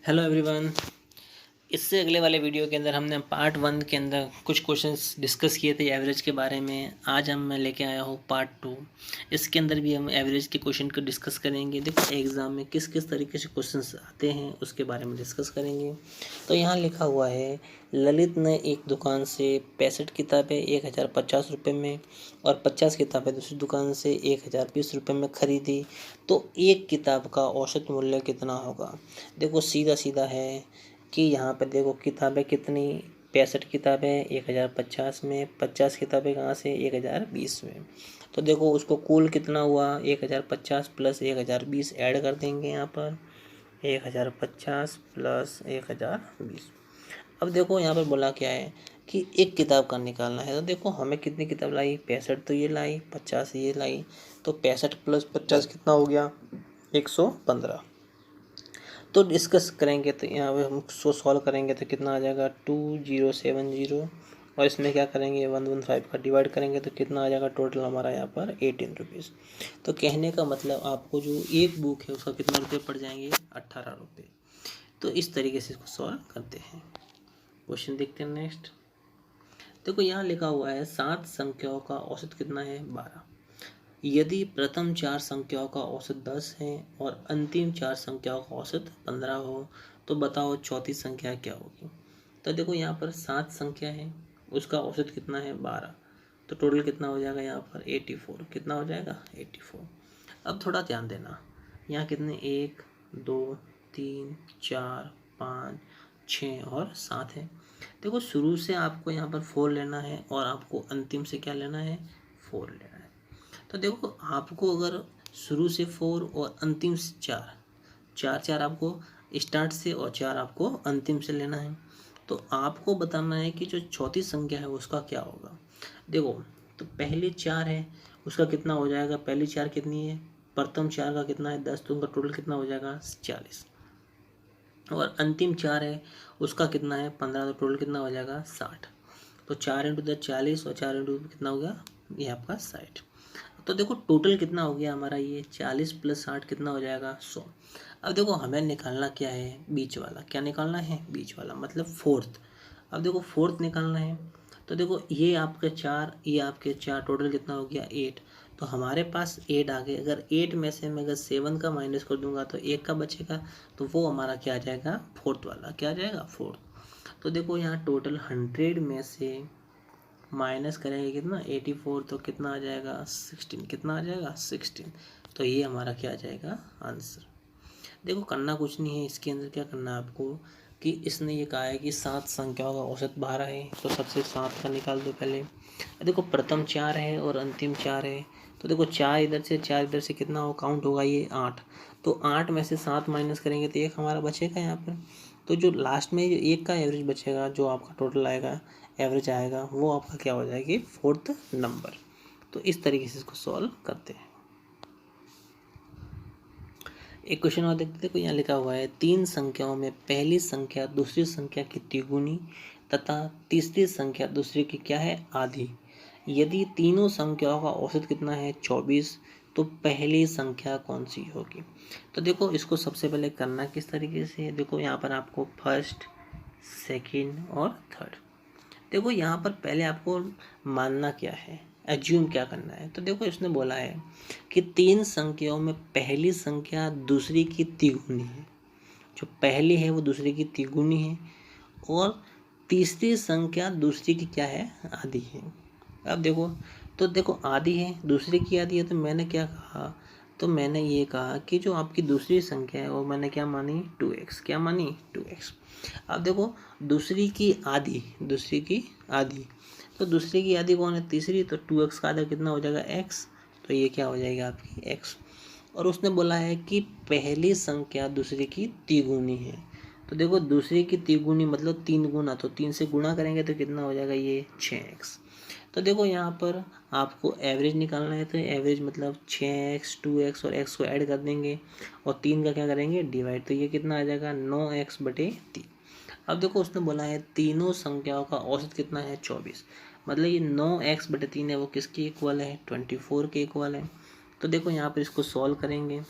Hello everyone. इससे अगले वाले वीडियो के अंदर हमने पार्ट 1 के अंदर कुछ क्वेश्चंस डिस्कस किए थे एवरेज के बारे में। आज मैं लेके आया हूँ पार्ट 2। इसके अंदर भी हम एवरेज के क्वेश्चन को डिस्कस करेंगे। देखो एग्ज़ाम में किस किस तरीके से क्वेश्चंस आते हैं उसके बारे में डिस्कस करेंगे। तो यहाँ लिखा हुआ है, ललित ने एक दुकान से 65 किताबें 1050 रुपये में और 50 किताबें दूसरी दुकान से 1020 रुपये में ख़रीदी, तो एक किताब का औसत मूल्य कितना होगा। देखो सीधा सीधा है कि यहाँ पे देखो किताबें कितनी, 65 किताबें 1050 में, 50 किताबें कहाँ से 1020 में। तो देखो उसको कुल कितना हुआ, 1050 प्लस 1020 ऐड कर देंगे यहाँ पर, 1050 प्लस 1020। अब देखो यहाँ पर बोला क्या है कि एक किताब का निकालना है। तो देखो हमें कितनी किताब लाई, 65 तो ये लाई, 50 ये लाई, तो 65 प्लस 50 कितना हो गया, 115। तो डिस्कस करेंगे तो यहाँ पे हम सो सॉल्व करेंगे तो कितना आ जाएगा 2070, और इसमें क्या करेंगे 115 का डिवाइड करेंगे तो कितना आ जाएगा टोटल हमारा यहाँ पर 18 रुपीज़। तो कहने का मतलब आपको जो एक बुक है उसका कितना रुपये पड़ जाएंगे, 18 रुपये। तो इस तरीके से इसको सॉल्व करते हैं। क्वेश्चन देखते हैं नेक्स्ट। देखो यहाँ लिखा हुआ है 7 संख्याओं का औसत कितना है, 12। यदि प्रथम 4 संख्याओं का औसत 10 है और अंतिम 4 संख्याओं का औसत 15 हो, तो बताओ चौथी संख्या क्या होगी। तो देखो यहाँ पर 7 संख्या है, उसका औसत कितना है 12, तो टोटल कितना हो जाएगा यहाँ पर 84। कितना हो जाएगा 84। अब थोड़ा ध्यान देना, यहाँ कितने 1 2 3 4 5 6 और 7 है। देखो शुरू से आपको यहाँ पर 4 लेना है और आपको अंतिम से क्या लेना है, 4 लेना है। तो देखो आपको अगर शुरू से 4 और अंतिम से 4 4 4 आपको स्टार्ट से और 4 आपको अंतिम से लेना है। तो आपको बताना है कि जो चौथी संख्या है उसका क्या होगा। देखो तो पहले 4 है उसका कितना हो जाएगा, पहली 4 कितनी है, प्रथम 4 का कितना है 10, तो उनका टोटल कितना हो जाएगा 40। और अंतिम 4 है उसका कितना है 15, तो टोटल कितना हो जाएगा 60। तो 4 इंटू 10 40 और 4 इंटू कितना हो गया ये आपका 60। तो देखो टोटल कितना हो गया हमारा, ये 40 प्लस 60 कितना हो जाएगा 100। अब देखो हमें निकालना क्या है, बीच वाला। क्या निकालना है, बीच वाला, मतलब फोर्थ। अब देखो फोर्थ निकालना है। तो देखो ये आपके 4 ये आपके 4, टोटल कितना हो गया 8। तो हमारे पास 8 आ गए। अगर 8 में से मैं अगर 7 का माइनस कर दूंगा तो 1 का बचेगा, तो वो हमारा क्या आ जाएगा, फोर्थ वाला। क्या आ जाएगा, फोर्थ। तो देखो यहाँ टोटल 100 में से माइनस करेंगे कितना 84, तो कितना आ जाएगा 16। कितना आ जाएगा 16। तो ये हमारा क्या आ जाएगा आंसर। देखो करना कुछ नहीं है, इसके अंदर क्या करना है आपको कि इसने ये कहा है कि 7 संख्याओं का औसत 12 है, तो सबसे 7 का निकाल दो पहले। देखो प्रथम 4 है और अंतिम 4 है, तो देखो 4 इधर से 4 इधर से कितना हो काउंट होगा ये 8। तो 8 में से 7 माइनस करेंगे तो 1 हमारा बचेगा यहाँ पर। तो जो लास्ट में जो 1 का एवरेज बचेगा, जो आपका टोटल आएगा एवरेज आएगा, वो आपका क्या हो जाएगी फोर्थ नंबर। तो इस तरीके से इसको सॉल्व करते हैं। एक क्वेश्चन और देखते देखो यहाँ लिखा हुआ है 3 संख्याओं में पहली संख्या दूसरी संख्या की तिगुनी तथा तीसरी संख्या दूसरी की क्या है, आधी। यदि तीनों संख्याओं का औसत कितना है 24, तो पहली संख्या कौन सी होगी। तो देखो इसको सबसे पहले करना किस तरीके से है। देखो यहाँ पर आपको फर्स्ट, सेकंड और थर्ड। देखो यहाँ पर पहले आपको मानना क्या है, एज्यूम क्या करना है। तो देखो इसने बोला है कि 3 संख्याओं में पहली संख्या दूसरी की तिगुनी है। जो पहली है वो दूसरी की तिगुनी है, और तीसरी संख्या दूसरी की क्या है, आधी है। अब देखो तो देखो आधी है, दूसरी की आधी है, तो मैंने क्या कहा, तो मैंने ये कहा कि जो आपकी दूसरी संख्या है वो मैंने क्या मानी 2x। क्या मानी 2x। अब देखो दूसरी की आधी, दूसरी की आधी, तो दूसरी की आधी कौन है, तीसरी। तो 2x का आधा कितना हो जाएगा x, तो ये क्या हो जाएगा आपकी x। और उसने बोला है कि पहली संख्या दूसरी की तिगुनी है। तो देखो दूसरी की तिगुनी मतलब 3 गुना, तो 3 से गुणा करेंगे तो कितना हो जाएगा ये 6x। तो देखो यहाँ पर आपको एवरेज निकालना है, तो एवरेज मतलब 6x 2x और x को ऐड कर देंगे और 3 का क्या करेंगे डिवाइड, तो ये कितना आ जाएगा 9x/3। अब देखो उसने बोला है तीनों संख्याओं का औसत कितना है 24, मतलब ये 9x/3 है वो किसके इक्वल है, 24 के इक्वल है। तो देखो यहाँ पर इसको सॉल्व करेंगे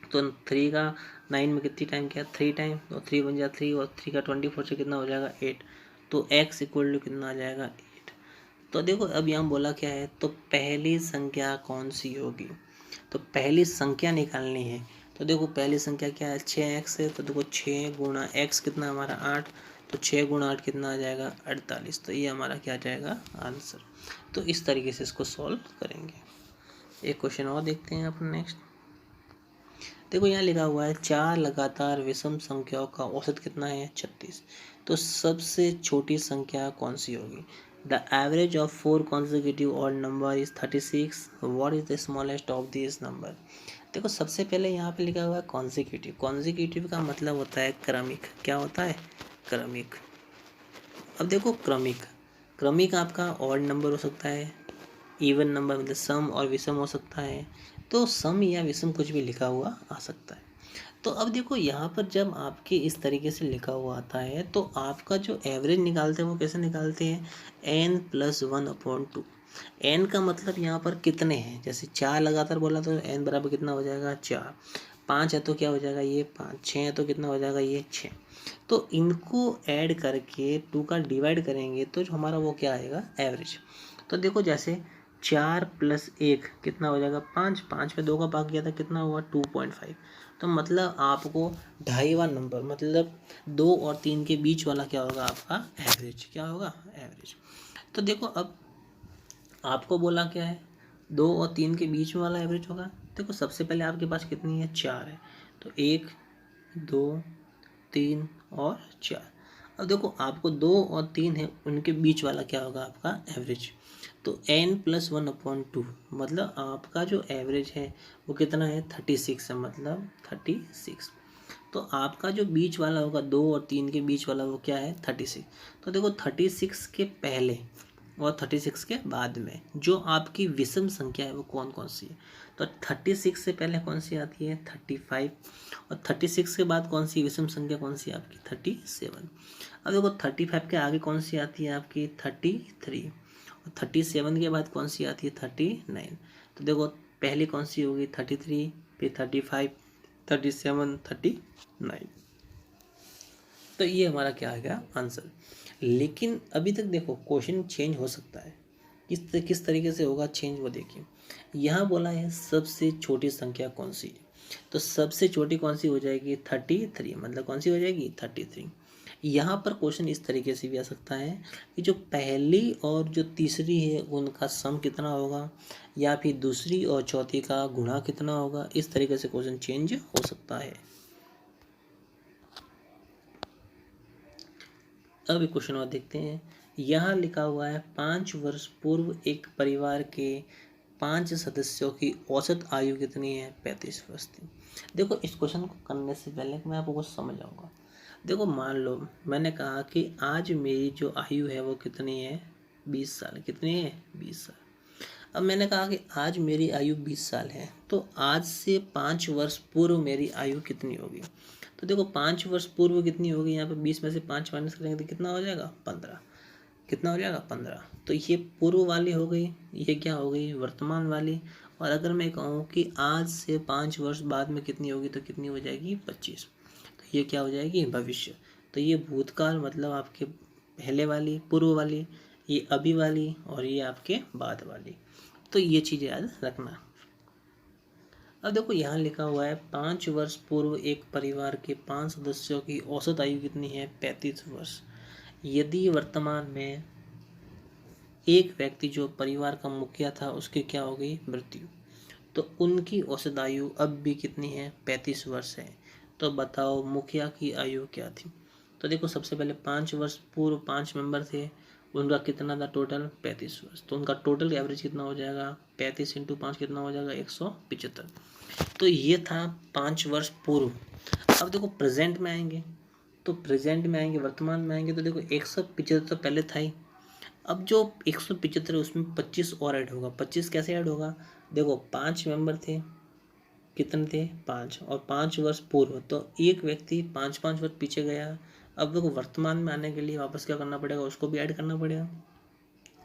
तो 3 का 9 में कितनी टाइम किया 3 टाइम, और 3 बन जाए 3 और 3 का 24 से कितना हो जाएगा 8। तो x इक्वल टू कितना आ जाएगा 8। तो देखो अब यहाँ बोला क्या है, तो पहली संख्या कौन सी होगी, तो पहली संख्या निकालनी है। तो देखो पहली संख्या क्या है 6x है, तो देखो 6 गुणा x कितना हमारा 8, तो 6 गुणा 8 कितना आ जाएगा 48। तो ये हमारा क्या आ जाएगा आंसर। तो इस तरीके से इसको सॉल्व करेंगे। एक क्वेश्चन और देखते हैं अपन नेक्स्ट। देखो यहाँ लिखा हुआ है 4 लगातार विषम संख्याओं का औसत कितना है 36। तो सबसे छोटी संख्या कौन सी होगी। The average of 4 consecutive odd number is 36. What is the smallest of these number। देखो सबसे पहले यहाँ पे लिखा हुआ है कॉन्जिक्यूटिव। कॉन्जिक्यूटिव का मतलब होता है क्रमिक। क्या होता है क्रमिक। अब देखो क्रमिक, क्रमिक आपका ऑड नंबर हो सकता है, इवन नंबर मतलब सम और विषम हो सकता है। तो सम या विषम कुछ भी लिखा हुआ आ सकता है। तो अब देखो यहाँ पर जब आपके इस तरीके से लिखा हुआ आता है तो आपका जो एवरेज निकालते हैं वो कैसे निकालते हैं n+1/2। n का मतलब यहाँ पर कितने हैं, जैसे 4 लगातार बोला तो n बराबर कितना हो जाएगा 4, 5 है तो क्या हो जाएगा ये 5, 6 है तो कितना हो जाएगा ये 6। तो इनको ऐड करके 2 का डिवाइड करेंगे तो जो हमारा वो क्या आएगा एवरेज। तो देखो जैसे 4 + 1 कितना हो जाएगा 5, 5 में 2 का भाग गया था कितना हुआ 2.5। तो मतलब आपको 2.5वां नंबर मतलब 2 और 3 के बीच वाला क्या होगा आपका एवरेज। क्या होगा एवरेज। तो देखो अब आपको बोला क्या है 2 और 3 के बीच वाला एवरेज होगा। देखो सबसे पहले आपके पास कितनी है 4 है, तो 1 2 3 और 4। अब देखो आपको 2 और 3 है उनके बीच वाला क्या होगा आपका एवरेज। तो n+1/2 मतलब आपका जो एवरेज है वो कितना है 36 है, मतलब 36। तो आपका जो बीच वाला होगा 2 और 3 के बीच वाला वो क्या है 36। तो देखो 36 के पहले और 36 के बाद में जो आपकी विषम संख्या है वो कौन कौन सी है। तो 36 से पहले कौन सी आती है 35, और 36 के बाद कौन सी विषम संख्या कौन सी आपकी 37। अब देखो 35 के आगे कौन सी आती है आपकी 33, और 37 के बाद कौन सी आती है 39। तो देखो पहली कौन सी होगी 33, फिर 35, 37, 39। तो ये हमारा क्या आ गया आंसर। लेकिन अभी तक देखो क्वेश्चन चेंज हो सकता है, किस तरीके से होगा चेंज वो देखिए। यहाँ बोला है सबसे छोटी संख्या कौन सी है, तो सबसे छोटी कौन सी हो जाएगी 33, मतलब कौन सी हो जाएगी 33। यहाँ पर क्वेश्चन इस तरीके से भी आ सकता है कि जो पहली और जो तीसरी है उनका सम कितना होगा, या फिर दूसरी और चौथी का गुणा कितना होगा। इस तरीके से क्वेश्चन चेंज हो सकता है। अब एक क्वेश्चन और देखते हैं। यहाँ लिखा हुआ है 5 वर्ष पूर्व एक परिवार के 5 सदस्यों की औसत आयु कितनी है 35 वर्ष थी। देखो इस क्वेश्चन को करने से पहले मैं आपको कुछ समझाऊंगा। देखो मान लो मैंने कहा कि आज मेरी जो आयु है वो कितनी है 20 साल। कितनी है 20 साल। अब मैंने कहा कि आज मेरी आयु 20 साल है, तो आज से 5 वर्ष पूर्व मेरी आयु कितनी होगी। तो देखो 5 वर्ष पूर्व कितनी होगी, यहाँ पे 20 में से 5 माइनस करेंगे तो कितना हो जाएगा 15। कितना हो जाएगा 15। तो ये पूर्व वाली हो गई, ये क्या हो गई वर्तमान वाली। और अगर मैं कहूँ कि आज से 5 वर्ष बाद में कितनी होगी तो कितनी हो जाएगी 25। तो ये क्या हो जाएगी भविष्य। तो ये भूतकाल मतलब आपके पहले वाली पूर्व वाली, ये अभी वाली, और ये आपके बाद वाली। तो ये चीज़ याद रखना। अब देखो यहाँ लिखा हुआ है 5 वर्ष पूर्व एक परिवार के 5 सदस्यों की औसत आयु कितनी है 35 वर्ष। यदि वर्तमान में एक व्यक्ति जो परिवार का मुखिया था उसकी क्या हो गई मृत्यु, तो उनकी औसत आयु अब भी कितनी है 35 वर्ष है। तो बताओ मुखिया की आयु क्या थी। तो देखो सबसे पहले 5 वर्ष पूर्व 5 मेंबर थे, उनका कितना था टोटल 35 वर्ष। तो उनका टोटल एवरेज कितना हो जाएगा 35 × 5 कितना हो जाएगा 175। तो ये था 5 वर्ष पूर्व। अब देखो प्रेजेंट में आएंगे, तो प्रेजेंट में आएंगे वर्तमान में आएंगे तो देखो 175 तो पहले था ही। अब जो 175 है उसमें 25 और ऐड होगा। 25 कैसे ऐड होगा, देखो 5 मेंबर थे, कितने थे 5, और 5 वर्ष पूर्व, तो एक व्यक्ति 5-5 वर्ष पीछे गया। अब देखो वर्तमान में आने के लिए वापस क्या करना पड़ेगा, उसको भी ऐड करना पड़ेगा।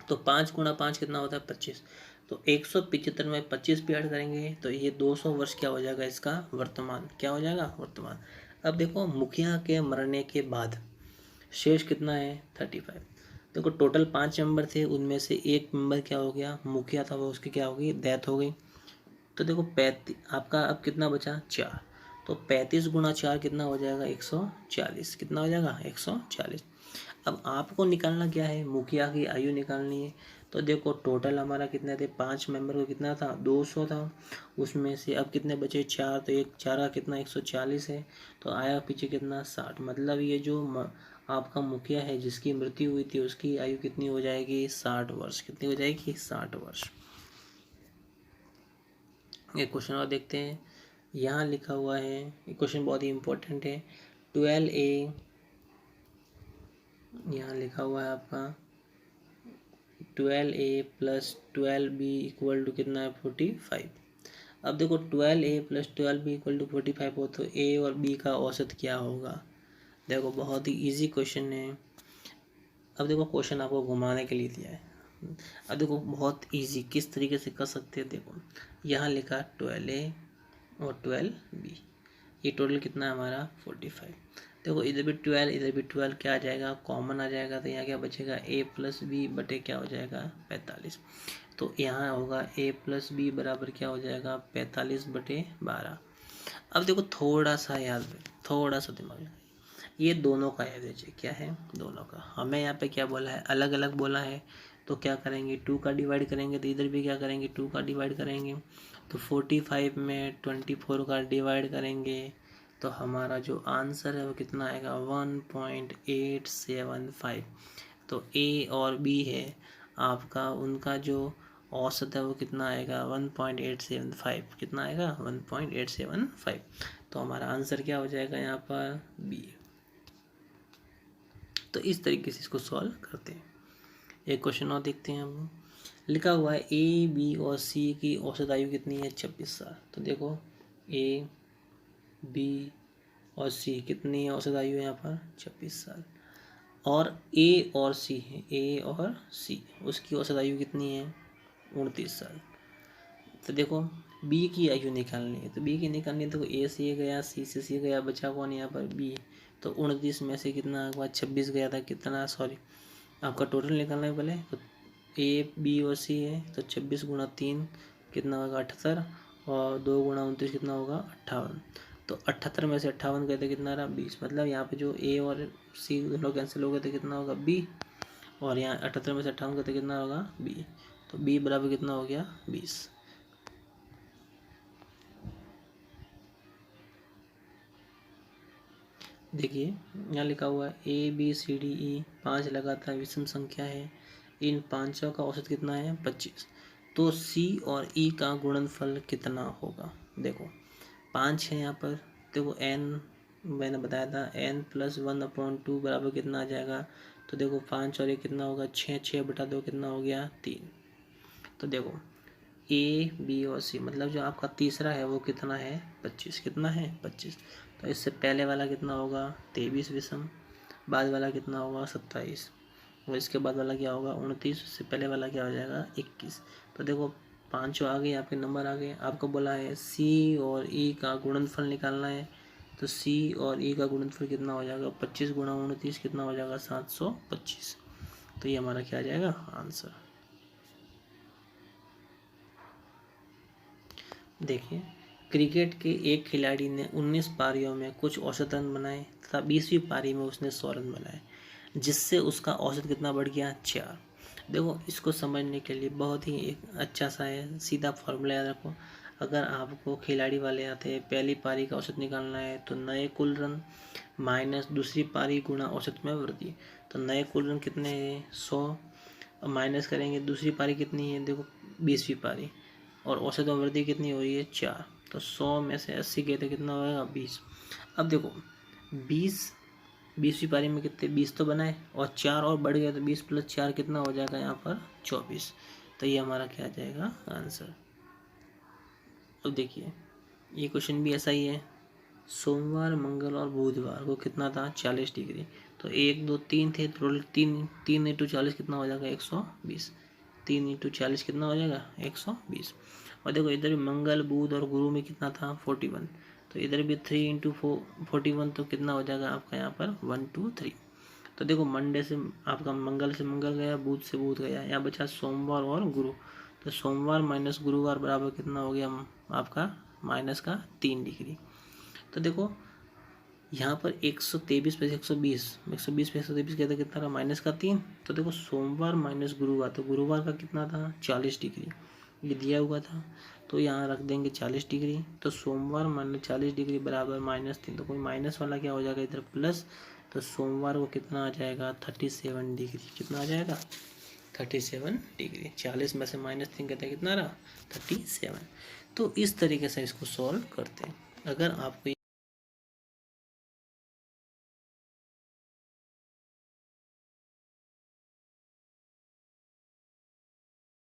तो 5 × 5 कितना होता है 25। तो 175 में 25 भी ऐड करेंगे तो ये 200 वर्ष क्या हो जाएगा, इसका वर्तमान क्या हो जाएगा, वर्तमान। अब देखो मुखिया के मरने के बाद शेष कितना है, 35। देखो टोटल 5 मेंबर थे, उनमें से एक मेंबर क्या हो गया, मुखिया था वो, उसकी क्या हो गई, डेथ हो गई। तो देखो 35 आपका अब कितना बचा, 4। तो 35 गुणा 4 कितना हो जाएगा, 140। कितना हो जाएगा, 140। अब आपको निकालना क्या है, मुखिया की आयु निकालनी है। तो देखो टोटल हमारा कितने थे, 5 मेंबर को कितना था, 200 था। उसमें से अब कितने बचे, 4। तो एक 4 का कितना, 140 है। तो आया पीछे कितना, 60। मतलब ये जो आपका मुखिया है जिसकी मृत्यु हुई थी, उसकी आयु कितनी हो जाएगी, 60 वर्ष। कितनी हो जाएगी, 60 वर्ष। एक क्वेश्चन और देखते हैं। यहाँ लिखा हुआ है, ये क्वेश्चन बहुत ही इंपॉर्टेंट है। 12A, यहाँ लिखा हुआ है आपका 12A plus 12B equal to कितना है, 45। अब देखो 12A plus 12B equal to 45 हो तो A और B का औसत क्या होगा। देखो बहुत ही इजी क्वेश्चन है। अब देखो क्वेश्चन आपको घुमाने के लिए दिया है। अब देखो बहुत इजी किस तरीके से कर सकते हैं। देखो यहाँ लिखा 12A और 12B, ये टोटल कितना है हमारा, 45। देखो इधर भी 12 इधर भी 12, क्या आ जाएगा, कॉमन आ जाएगा। तो यहाँ क्या बचेगा, A प्लस बी बटे क्या हो जाएगा, 45। तो यहाँ होगा A प्लस बी बराबर क्या हो जाएगा, 45 बटे 12। अब देखो थोड़ा सा याद, थोड़ा सा दिमाग, ये दोनों का एवरेज है, क्या है, दोनों का। हमें यहाँ पे क्या बोला है, अलग अलग बोला है। तो क्या करेंगे, 2 का डिवाइड करेंगे, तो इधर भी क्या करेंगे, 2 का डिवाइड करेंगे। तो 45 में 24 का डिवाइड करेंगे तो हमारा जो आंसर है वो कितना आएगा, 1.875। तो ए और बी है आपका, उनका जो औसत है वो कितना आएगा, 1.875। कितना आएगा, 1.875। तो हमारा आंसर क्या हो जाएगा यहाँ पर, बी। तो इस तरीके से इसको सॉल्व करते हैं। एक क्वेश्चन और देखते हैं हम। लिखा हुआ है ए बी और सी की औसत आयु कितनी है, 26 साल। तो देखो ए बी और सी कितनी है औसत आयु है यहाँ पर, 26 साल। और ए और सी है, ए और सी, उसकी औसत आयु कितनी है, 29 साल। तो देखो बी की आयु निकालनी है। तो बी की निकालनी है तो ए से गया, सी से सी गया, बचा कौन यहाँ पर, बी। तो 29 में से कितना हुआ, 26 गया था, कितना, सॉरी आपका टोटल निकालना है पहले। तो ए बी और सी है तो 26 गुणा 3 कितना होगा, 78। और 2 गुणा 29 कितना होगा, 58। तो 78 में से 58 गए तो कितना रहा, 20। मतलब यहाँ पे जो ए और सी दोनों कैंसिल हो गए तो कितना होगा, बी। और यहाँ 78 में से 58 गए तो कितना होगा, बी। तो बी बराबर कितना हो गया, 20। देखिए यहाँ लिखा हुआ है A B C D E 5 लगातार विषम संख्या है, इन पांचों का औसत कितना है, 25। तो सी और ई का गुणनफल कितना होगा। देखो 5 है यहाँ पर, देखो एन मैंने बताया था n प्लस 1/2 बराबर कितना आ जाएगा। तो देखो 5 और 1 कितना होगा, 6, 6 बटा 2 कितना हो गया, 3। तो देखो ए बी और सी मतलब जो आपका तीसरा है वो कितना है, 25। कितना है, 25। तो इससे पहले वाला कितना होगा, 23 विषम, बाद वाला कितना होगा, 27। और इसके बाद वाला क्या होगा, 29। उससे पहले वाला क्या हो जाएगा, 21। तो देखो 5 आ गए आपके नंबर आ गए। आपको बोला है सी और ई का गुणनफल निकालना है। तो सी और ई का गुणनफल कितना हो जाएगा, 25 गुणा 29 कितना हो जाएगा, 725। तो ये हमारा क्या आ जाएगा, आंसर। देखिए क्रिकेट के एक खिलाड़ी ने 19 पारियों में कुछ औसत रन बनाए तथा 20वीं पारी में उसने 100 रन बनाए, जिससे उसका औसत कितना बढ़ गया, 4। देखो इसको समझने के लिए बहुत ही एक अच्छा सा है, सीधा फॉर्मूला याद रखो। अगर आपको खिलाड़ी वाले आते हैं, पहली पारी का औसत निकालना है तो नए कुल रन माइनस दूसरी पारी गुणा औसत में वृद्धि। तो नए कुल रन कितने हैं, 100, माइनस करेंगे दूसरी पारी कितनी है, देखो 20वीं पारी, और औसत वृद्धि कितनी हो रही है, 4। तो 100 में से 80 गए तो कितना होगा, 20। अब देखो 20वीं पारी में कितने, 20 तो बनाए और 4 और बढ़ गया, तो 20 प्लस 4 कितना हो जाएगा यहाँ पर, 24। तो ये हमारा क्या आ जाएगा, आंसर। अब देखिए ये क्वेश्चन भी ऐसा ही है। सोमवार मंगल और बुधवार को कितना था, 40 डिग्री। तो 1 2 3 थे, टोटल 3 3 × 40 कितना हो जाएगा, 120। 3 × 40 कितना हो जाएगा 120। और देखो इधर भी मंगल बुध और गुरु में कितना था 41, तो इधर भी 3 × 41 तो कितना हो जाएगा आपका यहाँ पर 1 2 3। तो देखो मंडे से आपका मंगल से मंगल गया, बुध से बुध गया, यहाँ बचा सोमवार और गुरु। तो सोमवार माइनस गुरुवार बराबर कितना हो गया आपका माइनस का 3 डिग्री। तो देखो यहाँ पर 123 पे 120, 120 पे 123 कहते कितना था माइनस का 3। तो देखो सोमवार माइनस गुरुवार, तो गुरुवार का कितना था 40 डिग्री, ये दिया हुआ था, तो यहाँ रख देंगे 40 डिग्री। तो सोमवार माइनस 40 डिग्री बराबर -3, तो कोई माइनस वाला क्या हो जाएगा इधर प्लस, तो सोमवार को कितना आ जाएगा 37 डिग्री। कितना आ जाएगा 37 डिग्री। 40 में से -3 कहते हैं कितना रहा 37। तो इस तरीके से इसको सॉल्व करते हैं। अगर आपको